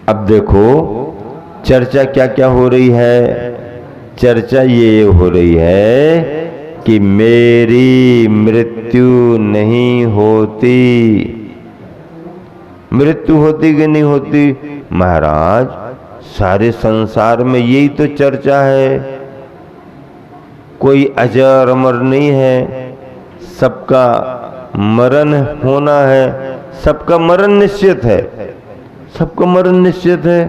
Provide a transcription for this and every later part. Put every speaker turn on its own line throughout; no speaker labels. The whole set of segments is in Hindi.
अब देखो चर्चा क्या क्या हो रही है। चर्चा ये हो रही है कि मेरी मृत्यु नहीं होती। मृत्यु होती कि नहीं होती? महाराज सारे संसार में यही तो चर्चा है। कोई अजर अमर नहीं है, सबका मरण होना है, सबका मरण निश्चित है। सबका मरण निश्चित है,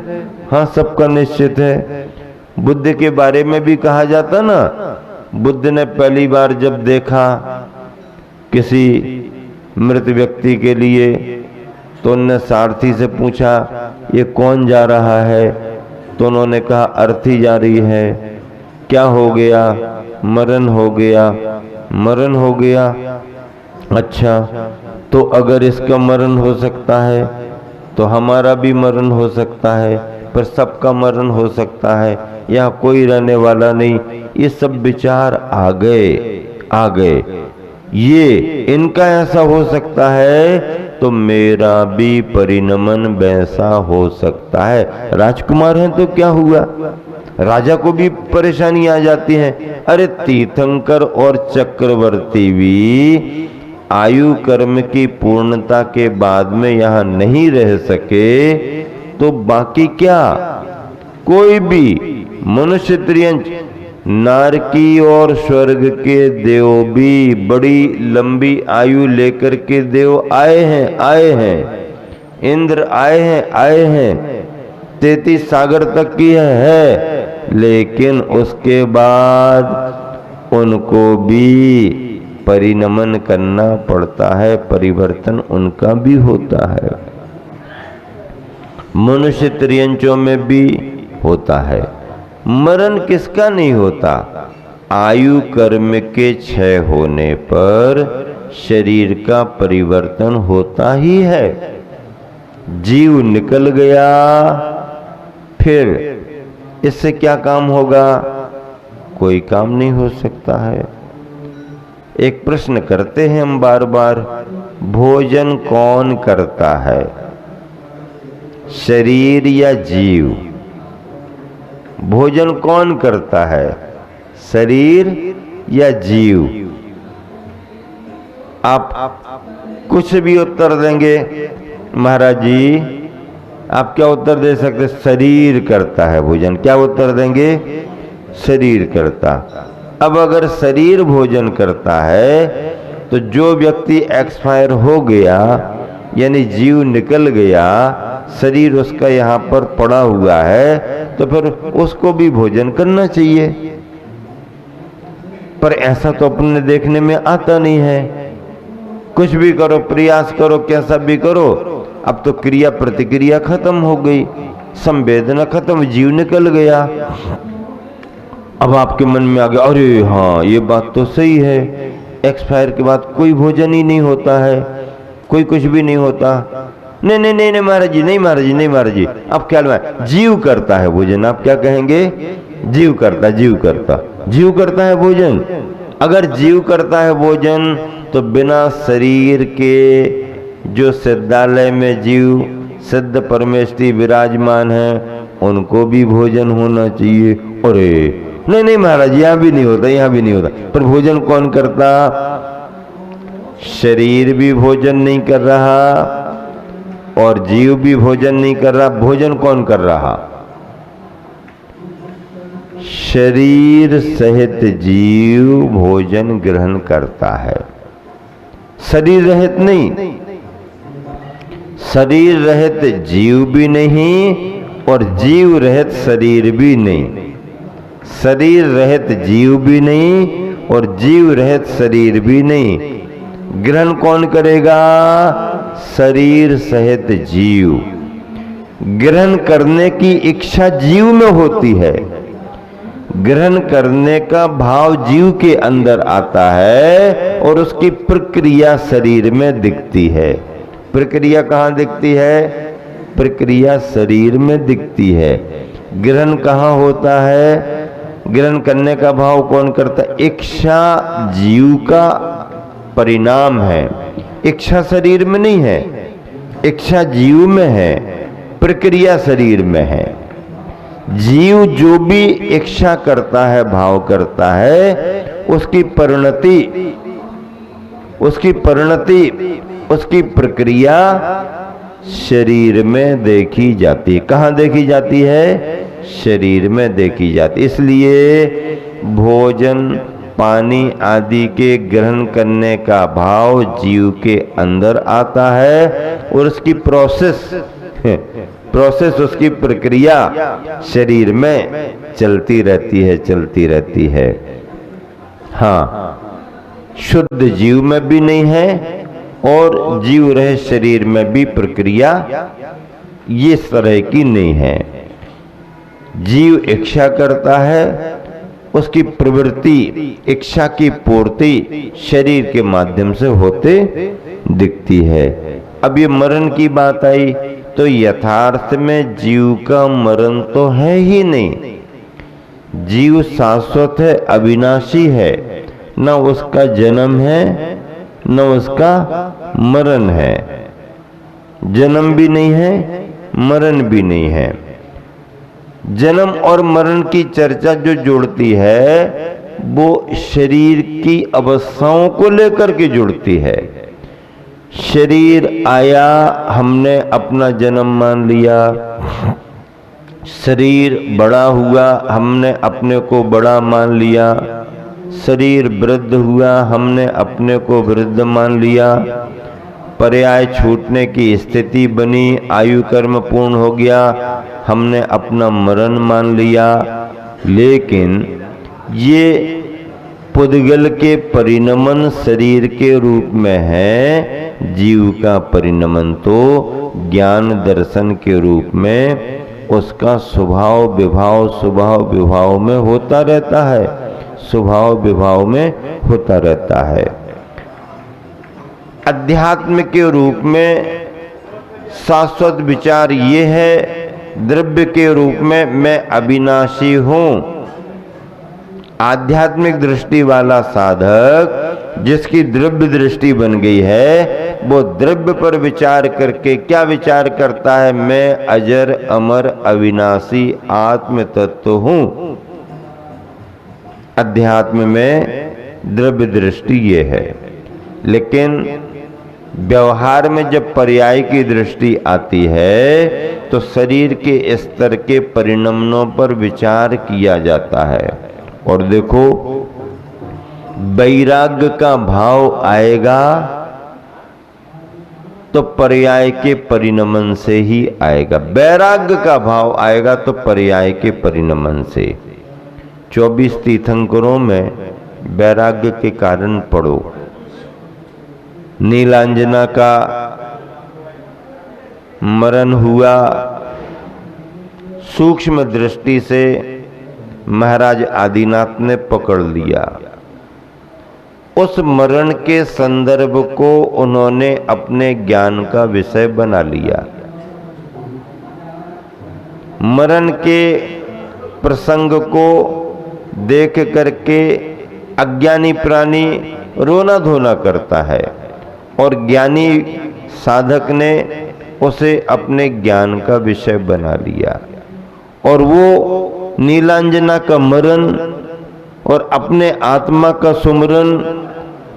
हाँ सबका निश्चित है। बुद्ध के बारे में भी कहा जाता ना, बुद्ध ने पहली बार जब देखा किसी मृत व्यक्ति के लिए तो उन्होंने सारथी से पूछा ये कौन जा रहा है? तो उन्होंने कहा अर्थी जा रही है। क्या हो गया? मरण हो गया। मरण हो गया, अच्छा तो अगर इसका मरण हो सकता है तो हमारा भी मरण हो सकता है, पर सबका मरण हो सकता है, यहाँ कोई रहने वाला नहीं। ये सब विचार आ गए। ये इनका ऐसा हो सकता है तो मेरा भी परिणमन वैसा हो सकता है। राजकुमार हैं तो क्या हुआ, राजा को भी परेशानी आ जाती है। अरे तीर्थंकर और चक्रवर्ती भी आयु कर्म की पूर्णता के बाद में यहाँ नहीं रह सके तो बाकी क्या? कोई भी मनुष्य त्रियंच नारकी और स्वर्ग के देव भी बड़ी लंबी आयु लेकर के देव आए हैं। इंद्र आए हैं 33 सागर तक की है, लेकिन उसके बाद उनको भी परिणमन करना पड़ता है, परिवर्तन उनका भी होता है। मनुष्य त्रियंचों में भी होता है। मरण किसका नहीं होता? आयु कर्म के क्षय होने पर शरीर का परिवर्तन होता ही है। जीव निकल गया, फिर इससे क्या काम होगा? कोई काम नहीं हो सकता है। एक प्रश्न करते हैं हम बार बार, भोजन कौन करता है, शरीर या जीव? भोजन कौन करता है, शरीर या जीव? आप कुछ भी उत्तर देंगे महाराज जी, आप क्या उत्तर दे सकते? शरीर करता है भोजन। क्या उत्तर देंगे? शरीर करता। अब अगर शरीर भोजन करता है तो जो व्यक्ति एक्सपायर हो गया यानी जीव निकल गया, शरीर उसका यहाँ पर पड़ा हुआ है, तो फिर उसको भी भोजन करना चाहिए। पर ऐसा तो अपने देखने में आता नहीं है। कुछ भी करो, प्रयास करो, कैसा भी करो, अब तो क्रिया प्रतिक्रिया खत्म हो गई, संवेदना खत्म, जीव निकल गया। अब आपके मन में आ गया, अरे हाँ ये बात तो सही है, एक्सपायर के बाद कोई भोजन ही नहीं होता है, कोई कुछ भी नहीं होता। नहीं नहीं नहीं नहीं महाराज जी, नहीं महाराज जी, नहीं महाराज जी, अब ख्याल में जीव करता है भोजन। आप क्या कहेंगे? जीव करता, जीव करता, जीव करता है भोजन। अगर जीव करता है भोजन तो बिना शरीर के जो सिद्धालय में जीव सिद्ध परमेष्टि विराजमान है उनको भी भोजन होना चाहिए। अरे नहीं नहीं महाराज, यहाँ भी नहीं होता, यहाँ भी नहीं होता। पर भोजन कौन करता? शरीर भी भोजन नहीं कर रहा और जीव भी भोजन नहीं कर रहा। भोजन कौन कर रहा? शरीर सहित जीव भोजन ग्रहण करता है, शरीर रहित नहीं। शरीर रहित जीव भी नहीं और जीव रहित शरीर भी नहीं। शरीर रहित जीव भी नहीं और जीव रहित शरीर भी नहीं। ग्रहण कौन करेगा? शरीर सहित जीव। ग्रहण करने की इच्छा जीव में होती है, ग्रहण करने का भाव जीव के अंदर आता है और उसकी प्रक्रिया शरीर में दिखती है। प्रक्रिया कहाँ दिखती है? प्रक्रिया शरीर में दिखती है। ग्रहण कहाँ होता है? ग्रहण करने का भाव कौन करता है? इच्छा जीव का परिणाम है, इच्छा शरीर में नहीं है, इच्छा जीव में है। प्रक्रिया शरीर में है। जीव जो भी इच्छा करता है, भाव करता है, उसकी प्रक्रिया शरीर में देखी जाती है। कहाँ देखी जाती है? शरीर में देखी जाती। इसलिए भोजन, पानी आदि के ग्रहण करने का भाव जीव के अंदर आता है और उसकी प्रोसेस उसकी प्रक्रिया शरीर में चलती रहती है। हाँ, शुद्ध जीव में भी नहीं है और जीव रहे शरीर में भी प्रक्रिया ये इस तरह की नहीं है। जीव इच्छा करता है, उसकी प्रवृत्ति, इच्छा की पूर्ति शरीर के माध्यम से होते दिखती है। अब ये मरण की बात आई तो यथार्थ में जीव का मरण तो है ही नहीं। जीव शाश्वत है, अविनाशी है, न उसका जन्म है न उसका मरण है। जन्म भी नहीं है, मरण भी नहीं है। जन्म और मरण की चर्चा जो जुड़ती है वो शरीर की अवस्थाओं को लेकर के जुड़ती है। शरीर आया, हमने अपना जन्म मान लिया। शरीर बड़ा हुआ, हमने अपने को बड़ा मान लिया। शरीर वृद्ध हुआ, हमने अपने को वृद्ध मान लिया। पर्याय छूटने की स्थिति बनी, आयु कर्म पूर्ण हो गया, हमने अपना मरण मान लिया। लेकिन ये पुद्गल के परिणमन शरीर के रूप में है। जीव का परिणमन तो ज्ञान दर्शन के रूप में उसका स्वभाव विभाव में होता रहता है। स्वभाव विभाव में होता रहता है। अध्यात्म के रूप में शाश्वत विचार ये है, द्रव्य के रूप में मैं अविनाशी हूं। आध्यात्मिक दृष्टि वाला साधक जिसकी द्रव्य दृष्टि बन गई है, वो द्रव्य पर विचार करके क्या विचार करता है? मैं अजर अमर अविनाशी आत्म तत्व हूं। अध्यात्म में द्रव्य दृष्टि ये है। लेकिन व्यवहार में जब पर्याय की दृष्टि आती है तो शरीर के स्तर के परिणमनों पर विचार किया जाता है। और देखो, वैराग्य का भाव आएगा तो पर्याय के परिणमन से ही आएगा। वैराग्य का भाव आएगा तो पर्याय के परिणमन से। 24 तीर्थंकरों में वैराग्य के कारण पढ़ो। नीलांजना का मरण हुआ, सूक्ष्म दृष्टि से महाराज आदिनाथ ने पकड़ लिया। उस मरण के संदर्भ को उन्होंने अपने ज्ञान का विषय बना लिया। मरण के प्रसंग को देख करके अज्ञानी प्राणी रोना धोना करता है और ज्ञानी साधक ने उसे अपने ज्ञान का विषय बना लिया। और वो नीलांजना का मरण और अपने आत्मा का सुमरन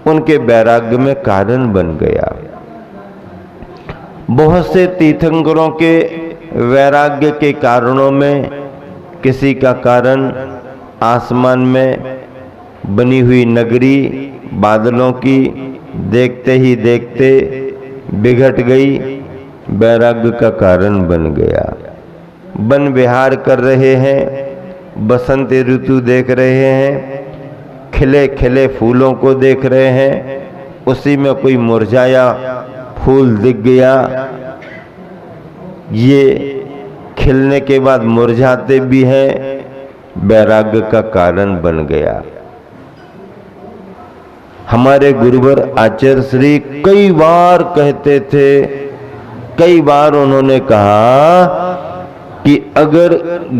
उनके वैराग्य में कारण बन गया। बहुत से तीर्थंकरों के वैराग्य के कारणों में किसी का कारण आसमान में बनी हुई नगरी बादलों की देखते ही देखते बिगड़ गई, वैराग्य का कारण बन गया। वन विहार कर रहे हैं, बसंत ऋतु देख रहे हैं, खिले खिले फूलों को देख रहे हैं, उसी में कोई मुरझाया फूल दिख गया। ये खिलने के बाद मुरझाते भी हैं, वैराग्य का कारण बन गया। हमारे गुरुवर आचार्य श्री कई बार कहते थे, कई बार उन्होंने कहा कि अगर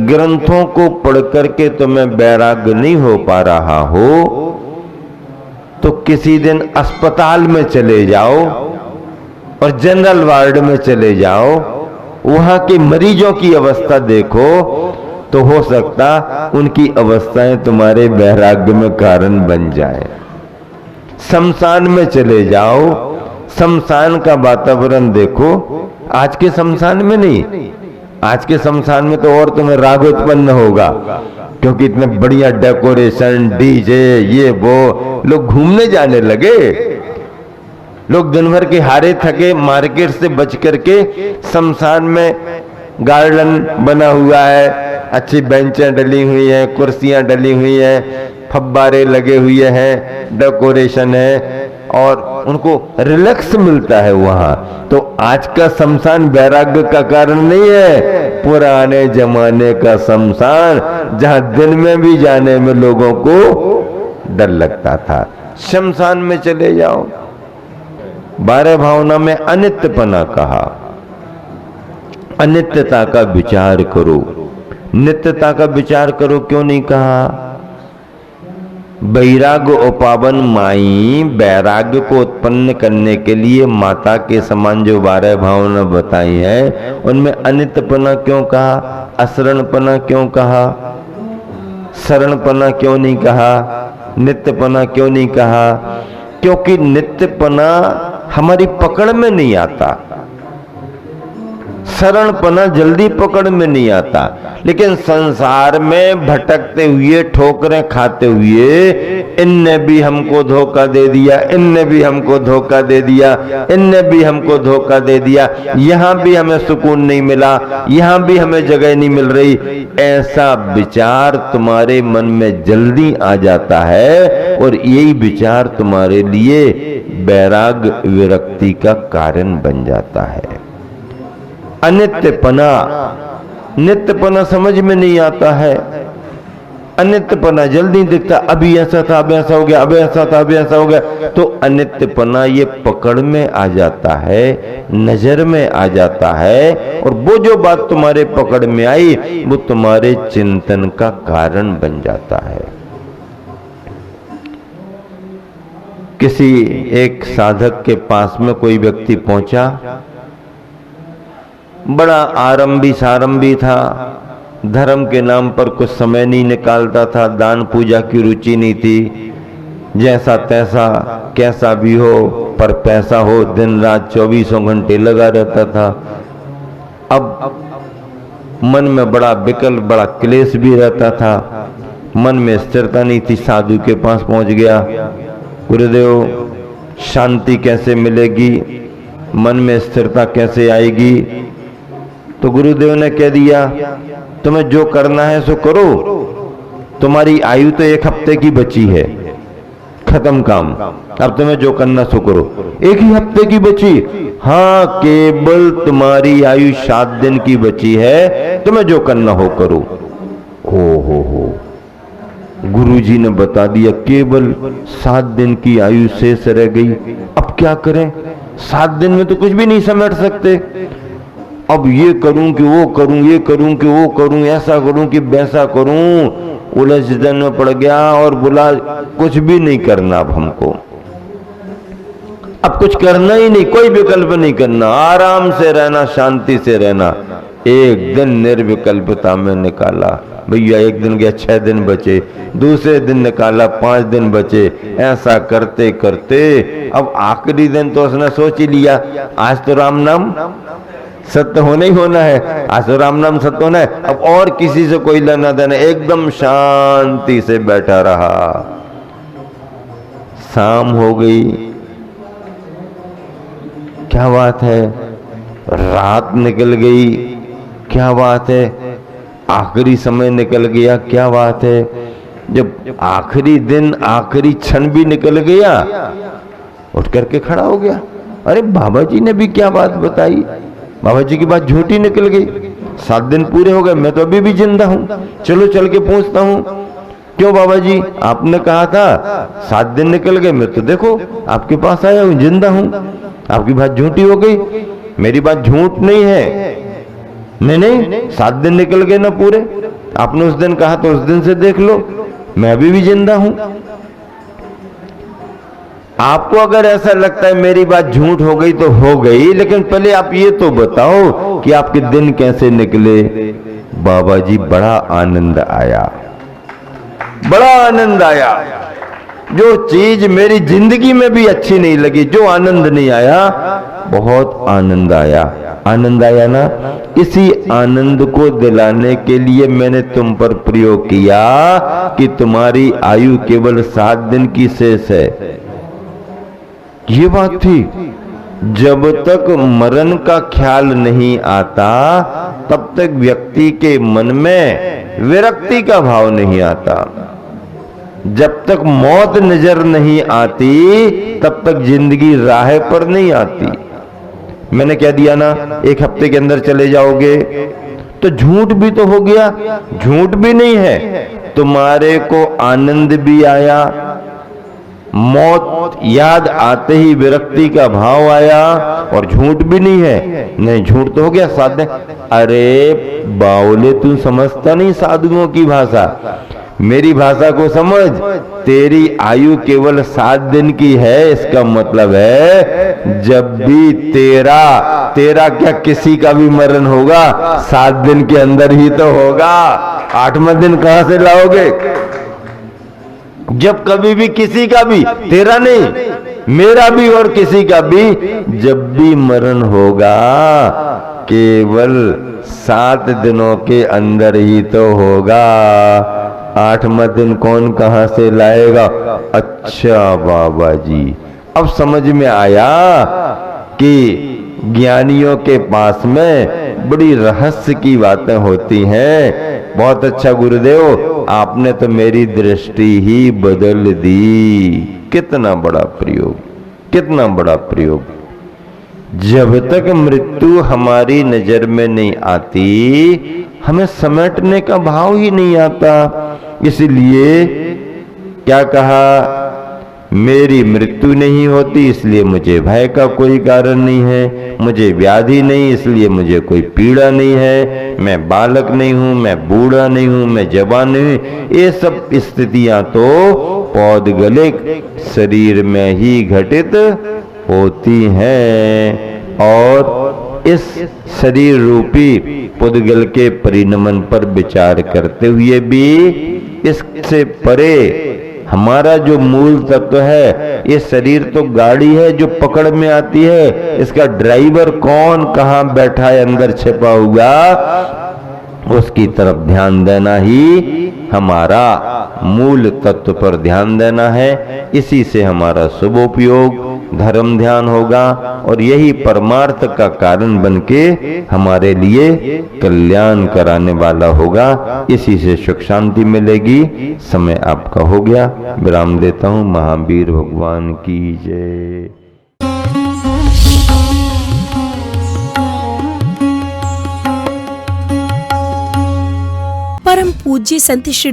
ग्रंथों को पढ़ करके तुम्हें वैराग्य नहीं हो पा रहा हो तो किसी दिन अस्पताल में चले जाओ और जनरल वार्ड में चले जाओ वहां के मरीजों की अवस्था देखो तो हो सकता उनकी अवस्थाएं तुम्हारे वैराग्य में कारण बन जाए। शमशान में चले जाओ, शमशान का वातावरण देखो। आज के शमशान में नहीं, आज के शमशान में तो और तुम्हें राग उत्पन्न होगा, क्योंकि इतने बढ़िया डेकोरेशन, डीजे, ये वो, लोग घूमने जाने लगे। लोग दिन भर के हारे थके मार्केट से बच करके शमशान में गार्डन बना हुआ है, अच्छी बेंचें डली हुई हैं, कुर्सियां डली हुई हैं, फब्बारे लगे हुए हैं, डेकोरेशन है और उनको रिलैक्स मिलता है वहां। तो आज का शमशान वैराग्य का कारण नहीं है, पुराने जमाने का शमशान जहां दिन में भी जाने में लोगों को डर लगता था। शमशान में चले जाओ। 12 भावना में अनित्यपना कहा, अनित्यता का विचार करो, नित्यता का विचार करो क्यों नहीं कहा? वैराग्य उपावन माई, वैराग्य को उत्पन्न करने के लिए माता के समान जो 12 भावना बताई है उनमें अनित्यपना क्यों कहा, अशरणपना क्यों कहा, शरणपना क्यों नहीं कहा, नित्यपना क्यों नहीं कहा? क्योंकि नित्यपना हमारी पकड़ में नहीं आता, शरणपना जल्दी पकड़ में नहीं आता। लेकिन संसार में भटकते हुए, ठोकरें खाते हुए, इनने भी हमको धोखा दे दिया, इनने भी हमको धोखा दे दिया, इनने भी हमको धोखा दे दिया, यहां भी हमें सुकून नहीं मिला, यहां भी हमें जगह नहीं मिल रही, ऐसा विचार तुम्हारे मन में जल्दी आ जाता है और यही विचार तुम्हारे लिए वैराग्य विरक्ति का कारण बन जाता है। अनित्यपना, नित्यपना समझ में नहीं आता है, अनित्यपना जल्दी दिखता, अभी ऐसा था, अब ऐसा हो गया, अब ऐसा था, अब ऐसा हो गया, तो अनित्यपना ये पकड़ में आ जाता है, नजर में आ जाता है और वो जो बात तुम्हारे पकड़ में आई वो तुम्हारे चिंतन का कारण बन जाता है। किसी एक साधक के पास में कोई व्यक्ति पहुंचा, बड़ा आरंभी सारंभी था, धर्म के नाम पर कुछ समय नहीं निकालता था, दान पूजा की रुचि नहीं थी, जैसा तैसा कैसा भी हो पर पैसा हो, दिन रात 24 घंटे लगा रहता था। अब मन में बड़ा विकल्प, बड़ा क्लेश भी रहता था, मन में स्थिरता नहीं थी। साधु के पास पहुंच गया, गुरुदेव शांति कैसे मिलेगी, मन में स्थिरता कैसे आएगी? तो गुरुदेव ने कह दिया, तुम्हें जो करना है सो करो, तुम्हारी आयु तो 1 हफ्ते की बची है, खत्म काम, अब तुम्हें जो करना सो करो। 1 ही हफ्ते की बची? हाँ, केवल तुम्हारी आयु 7 दिन की बची है, तुम्हें जो करना हो करो। हो गुरुजी ने बता दिया केवल 7 दिन की आयु शेष रह गई, अब क्या करें? 7 दिन में तो कुछ भी नहीं समेट सकते। अब ये करूं कि वो करूं, ये करूं कि वो करूं, ऐसा करूं कि वैसा करूं, उलझन में पड़ गया और बोला कुछ भी नहीं करना अब हमको, अब कुछ करना ही नहीं, कोई विकल्प नहीं करना, आराम से रहना, शांति से रहना। एक दिन निर्विकल्पता में निकाला, भैया 1 दिन गया, 6 दिन बचे, दूसरे दिन निकाला, 5 दिन बचे, ऐसा करते करते अब आखिरी दिन तो उसने सोच ही लिया आज तो राम नाम सत्य होना ही होना है, आज तो राम नाम सत्य होना है, अब और किसी से कोई लेना देना, एकदम शांति से बैठा रहा। शाम हो गई, क्या बात है, रात निकल गई, क्या बात है, आखिरी समय निकल गया, क्या बात है। जब आखिरी दिन, आखिरी क्षण भी निकल गया, उठ करके खड़ा हो गया, अरे बाबा जी ने भी क्या बात बताई, बाबा जी की बात झूठी निकल गई, 7 दिन पूरे हो गए, मैं तो अभी भी जिंदा हूं, चलो चल के पूछता हूं, क्यों बाबा जी आपने कहा था 7 दिन निकल गए, मैं तो देखो आपके पास आया हूं, जिंदा हूं, आपकी बात झूठी हो गई। मेरी बात झूठ नहीं है, नहीं 7 दिन निकल गए ना पूरे, आपने उस दिन कहा तो उस दिन से देख लो, मैं अभी भी जिंदा हूं। आपको अगर ऐसा लगता है मेरी बात झूठ हो गई तो हो गई, लेकिन पहले आप ये तो बताओ कि आपके दिन कैसे निकले। बाबा जी बड़ा आनंद आया, बड़ा आनंद आया। जो चीज मेरी जिंदगी में भी अच्छी नहीं लगी, जो आनंद नहीं आया, बहुत आनंद आया। आनंद आया ना, इसी आनंद को दिलाने के लिए मैंने तुम पर प्रयोग किया कि तुम्हारी आयु केवल 7 दिन की शेष है। ये बात थी। जब तक मरण का ख्याल नहीं आता तब तक व्यक्ति के मन में विरक्ति का भाव नहीं आता। जब तक मौत नजर नहीं आती तब तक जिंदगी राह पर नहीं आती। मैंने कह दिया ना 1 हफ्ते के अंदर चले जाओगे, तो झूठ भी तो हो गया, झूठ भी नहीं है। तुम्हारे को आनंद भी आया, मौत याद आते ही विरक्ति का भाव आया, और झूठ भी नहीं है। नहीं, झूठ तो हो गया साधे। अरे बावले, तू समझता नहीं साधुओं की भाषा, मेरी भाषा को समझ। तेरी आयु केवल 7 दिन की है, इसका मतलब है जब भी तेरा क्या किसी का भी मरण होगा 7 दिन के अंदर ही तो होगा। 8वां दिन कहां से लाओगे? जब कभी भी किसी का भी, तेरा नहीं मेरा भी और किसी का भी, जब भी मरण होगा केवल 7 दिनों के अंदर ही तो होगा। 8वां दिन कौन कहां से लाएगा? अच्छा बाबा जी, अब समझ में आया कि ज्ञानियों के पास में बड़ी रहस्य की बातें होती हैं। बहुत अच्छा गुरुदेव, आपने तो मेरी दृष्टि ही बदल दी। कितना बड़ा प्रयोग, कितना बड़ा प्रयोग। जब तक मृत्यु हमारी नजर में नहीं आती, हमें समेटने का भाव ही नहीं आता। इसलिए क्या कहा? मेरी मृत्यु नहीं होती इसलिए मुझे भय का कोई कारण नहीं है, मुझे व्याधि नहीं इसलिए मुझे कोई पीड़ा नहीं है, मैं बालक नहीं हूं, मैं बूढ़ा नहीं हूं, मैं जवान नहीं हूं। ये सब स्थितियां तो पौद्गलिक शरीर में ही घटित होती हैं, और इस शरीर रूपी पुद्गल के परिणमन पर विचार करते हुए भी इससे परे हमारा जो मूल तत्व है, ये शरीर तो गाड़ी है जो पकड़ में आती है, इसका ड्राइवर कौन कहां बैठा है अंदर छिपा हुआ, उसकी तरफ ध्यान देना ही हमारा मूल तत्व पर ध्यान देना है। इसी से हमारा शुभ उपयोग धर्म ध्यान होगा, और यही परमार्थ का कारण बनके हमारे लिए कल्याण कराने वाला होगा। इसी से सुख शांति मिलेगी। समय आपका हो गया, विराम देता हूँ। महावीर भगवान की जय।
परम पूज्य संत श्री